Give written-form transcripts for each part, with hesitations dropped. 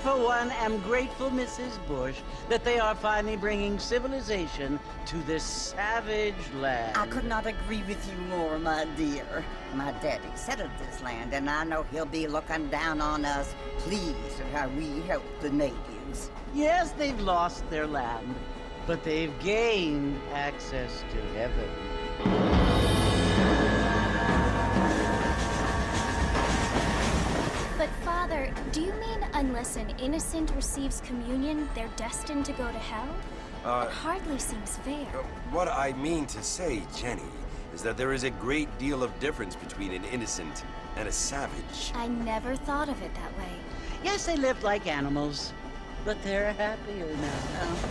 for one, am grateful, Mrs. Bush, that they are finally bringing civilization to this savage land. I could not agree with you more, my dear. My daddy settled this land, and I know he'll be looking down on us, pleased at how we help the natives. Yes, they've lost their land, but they've gained access to heaven. But Father, do you mean unless an innocent receives communion, they're destined to go to hell? It hardly seems fair. What I mean to say, Jenny, is that there is a great deal of difference between an innocent and a savage. I never thought of it that way. Yes, they lived like animals, but they're happier now.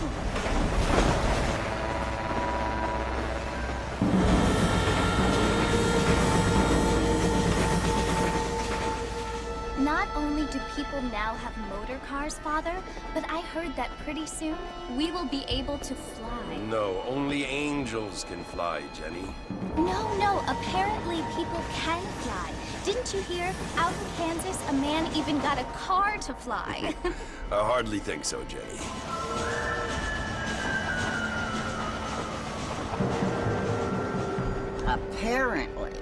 Not only do people now have motor cars, Father, but I heard that pretty soon we will be able to fly. No, only angels can fly, Jenny. No, apparently people can fly. Didn't you hear? Out in Kansas, a man even got a car to fly. I hardly think so, Jenny. Apparently,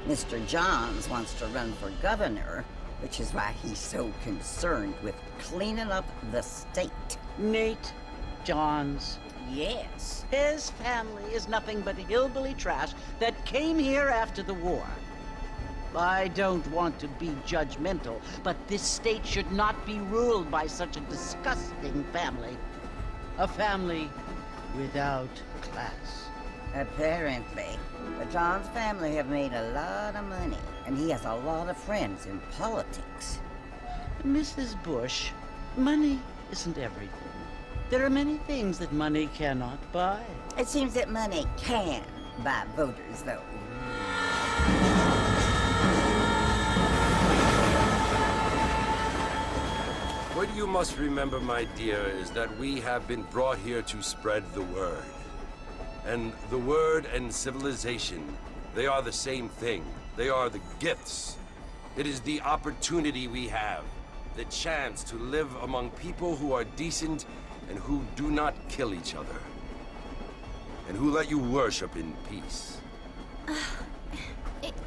Mr. Johns wants to run for governor, which is why he's so concerned with cleaning up the state. Nate Johns. Yes. His family is nothing but hillbilly trash that came here after the war. I don't want to be judgmental, but this state should not be ruled by such a disgusting family. A family without class. Apparently. The Johns family have made a lot of money, and he has a lot of friends in politics. Mrs. Bush, money isn't everything. There are many things that money cannot buy. It seems that money can buy voters, though. What you must remember, my dear, is that we have been brought here to spread the word. And the word and civilization, they are the same thing. They are the gifts. It is the opportunity we have, the chance to live among people who are decent and who do not kill each other, and who let you worship in peace.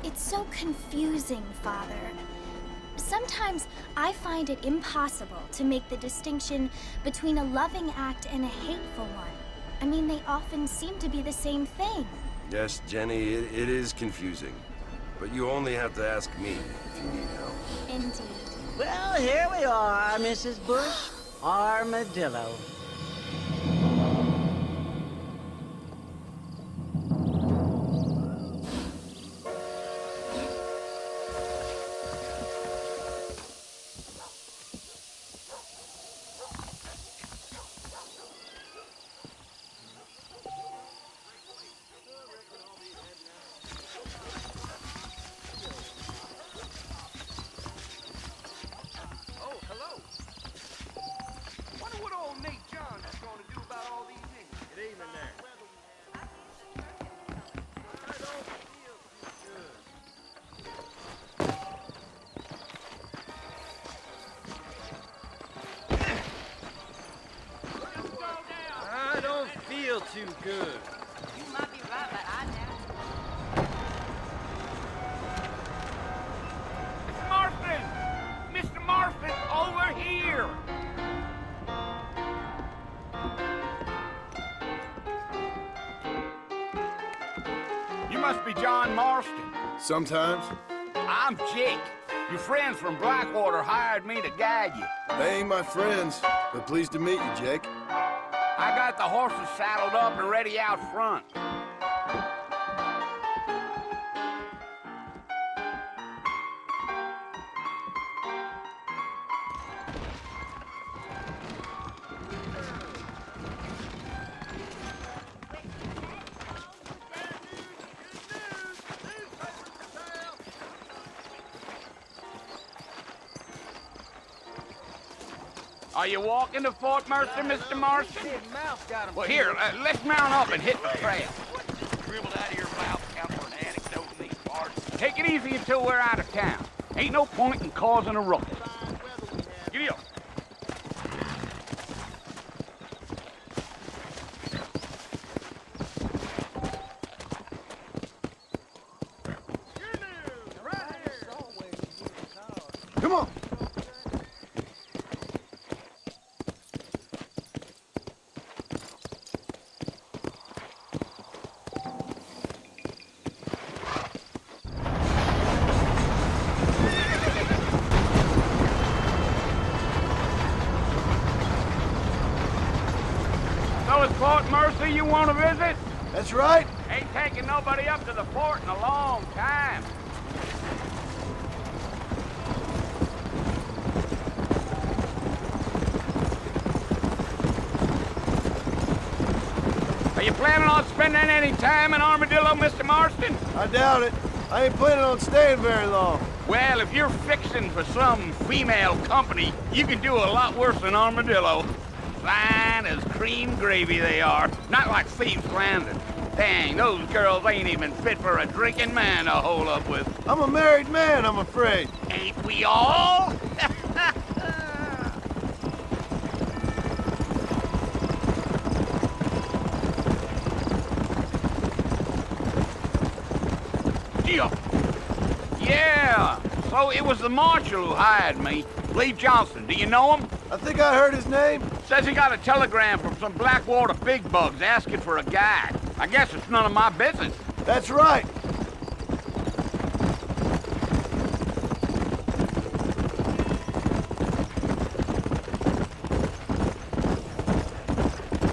It's so confusing, Father. Sometimes I find it impossible to make the distinction between a loving act and a hateful one. I mean, they often seem to be the same thing. Yes, Jenny, it is confusing. But you only have to ask me if you need help. Indeed. Well, here we are, Mrs. Bush. Armadillo. Too good. You might be right, but I doubt Mr. Marston! Mr. Marston, over here! You must be John Marston. Sometimes. I'm Jake. Your friends from Blackwater hired me to guide you. They ain't my friends, but pleased to meet you, Jake. I got the horses saddled up and ready out front. Are you walking to Fort Mercer, Mr. Marston? Well, here, let's mount up and hit the trail. Dribbled out of your mouth, count for an anecdote in these parts. Take it easy until we're out of town. Ain't no point in causing a ruckus. Giddy up. tell us Fort Mercy you want to visit? That's right. Ain't taking nobody up to the fort in a long time. Are you planning on spending any time in Armadillo, Mr. Marston? I doubt it. I ain't planning on staying very long. Well, if you're fixing for some female company, you can do a lot worse than Armadillo. Fine as cream gravy they are. Not like Thieves Landing. Dang, those girls ain't even fit for a drinking man to hole up with. I'm a married man, I'm afraid. Ain't we all? Yeah, so it was the marshal who hired me, Lee Johnson. Do you know him? I think I heard his name. Says he got a telegram from some Blackwater big bugs asking for a guide. I guess it's none of my business. That's right.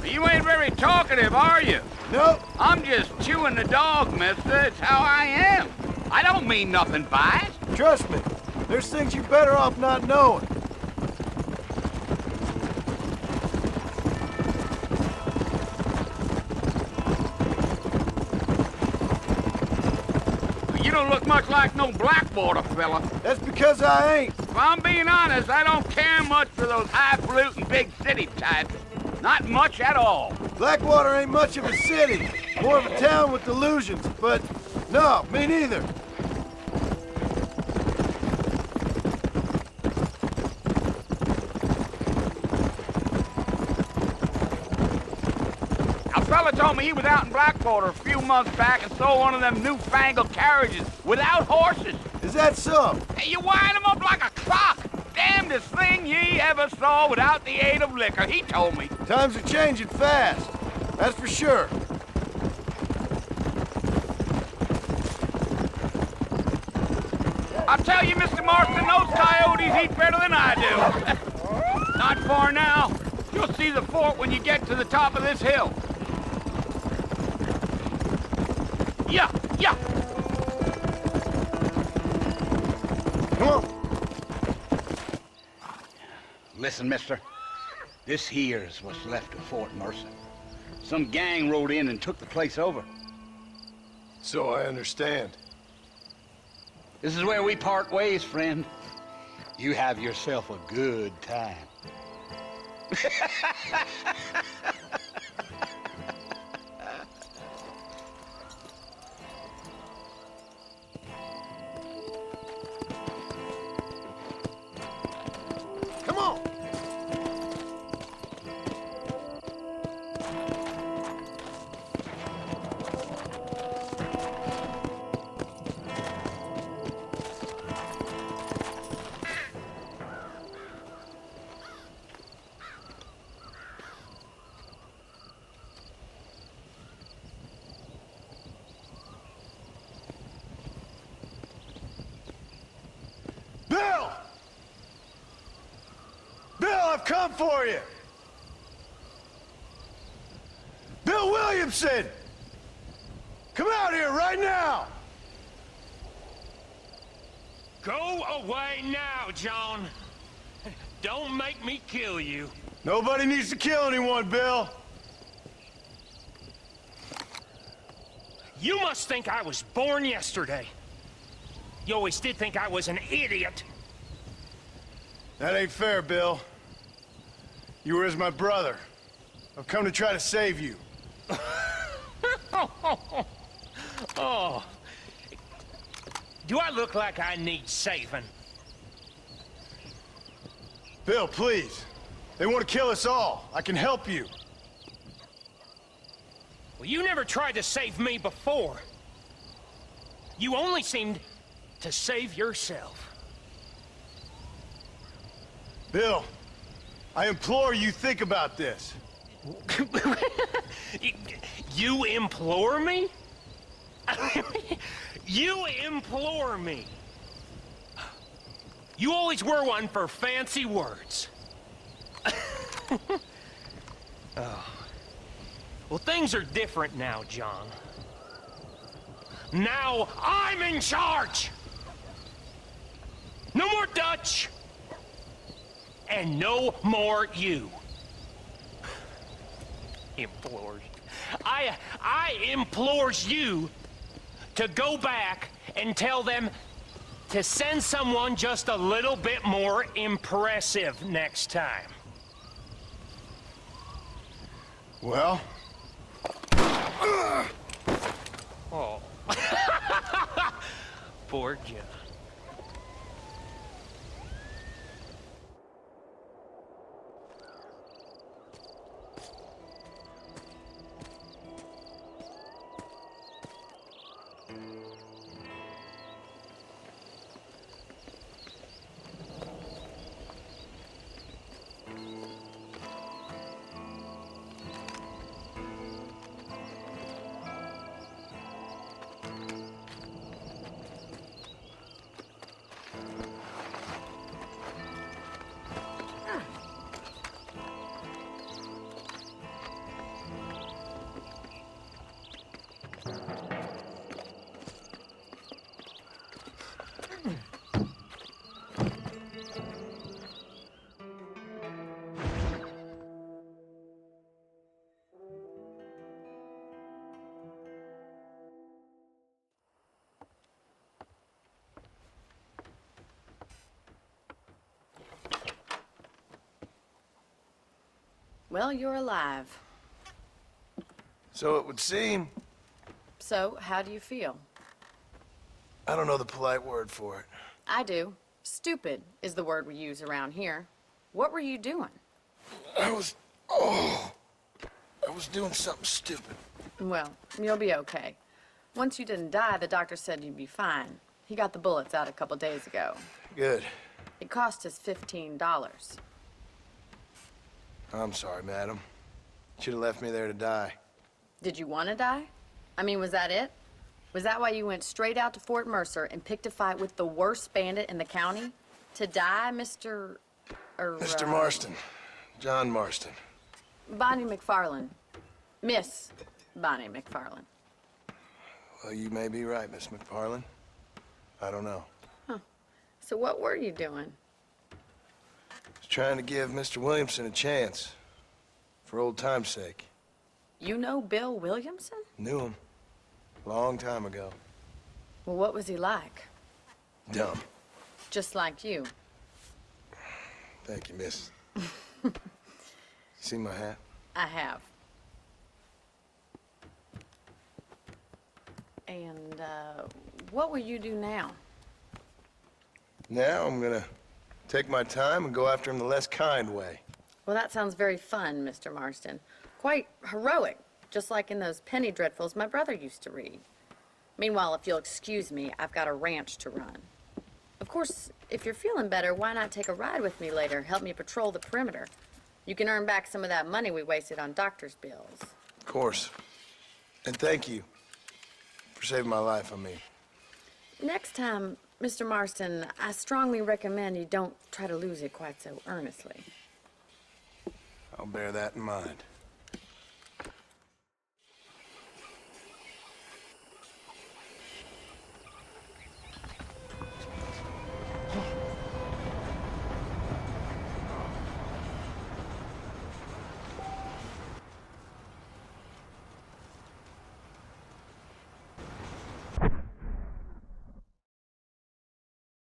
You ain't very talkative, are you? Nope. I'm just chewing the dog, mister. It's how I am. I don't mean nothing by it. Trust me. There's things you're better off not knowing. You don't look much like no Blackwater fella. That's because I ain't. If I'm being honest, I don't care much for those highfalutin big city types. Not much at all. Blackwater ain't much of a city. More of a town with delusions, but no, me neither. A fella told me he was out in Blackwater a few months back and saw one of them newfangled carriages without horses. Is that so? Hey, you wind them up like a clock. Damnedest thing ye ever saw without the aid of liquor, he told me. Times are changing fast. That's for sure. I'll tell you, Mr. Marston, those coyotes eat better than I do. Not far now. You'll see the fort when you get to the top of this hill. Yeah, yeah. Come on. Listen, mister. This here's what's left of Fort Mercy. Some gang rode in and took the place over. So I understand. This is where we part ways, friend. You have yourself a good time. Come on. Bill! Bill, I've come for you! Bill Williamson! Come out here right now! Go away now, John. Don't make me kill you. Nobody needs to kill anyone, Bill. You must think I was born yesterday. You always did think I was an idiot. That ain't fair, Bill. You were as my brother. I've come to try to save you. Oh. Do I look like I need saving? Bill, please. They want to kill us all. I can help you. Well, you never tried to save me before. You only seemed to save yourself. Bill, I implore you think about this. You implore me? You implore me. You always were one for fancy words. Oh. Well, things are different now, John. Now I'm in charge! No more Dutch! And no more you. Implores. I implores you to go back and tell them to send someone just a little bit more impressive next time. Well? Oh. Poor John. Well, you're alive. So it would seem. So, how do you feel? I don't know the polite word for it. I do. Stupid is the word we use around here. What were you doing? I was doing something stupid. Well, you'll be okay. Once you didn't die, the doctor said you'd be fine. He got the bullets out a couple days ago. Good. It cost us $15. I'm sorry, madam. Should have left me there to die. Did you want to die? I mean, was that it? Was that why you went straight out to Fort Mercer and picked a fight with the worst bandit in the county? To die, Mr. Mr. Marston. John Marston. Bonnie McFarland. Miss Bonnie McFarland. Well, you may be right, Miss McFarland. I don't know. So what were you doing? I was trying to give Mr. Williamson a chance. For old time's sake. You know Bill Williamson? Knew him. Long time ago. Well, what was he like? Dumb. Just like you. Thank you, miss. See my hat? I have. And, what will you do now? Now I'm gonna take my time and go after him the less kind way. Well, that sounds very fun, Mr. Marston. Quite heroic, just like in those penny dreadfuls my brother used to read. Meanwhile, if you'll excuse me, I've got a ranch to run. Of course, if you're feeling better, why not take a ride with me later? Help me patrol the perimeter. You can earn back some of that money we wasted on doctor's bills. Of course. And thank you for saving my life, I mean. Next time, Mr. Marston, I strongly recommend you don't try to lose it quite so earnestly. I'll bear that in mind.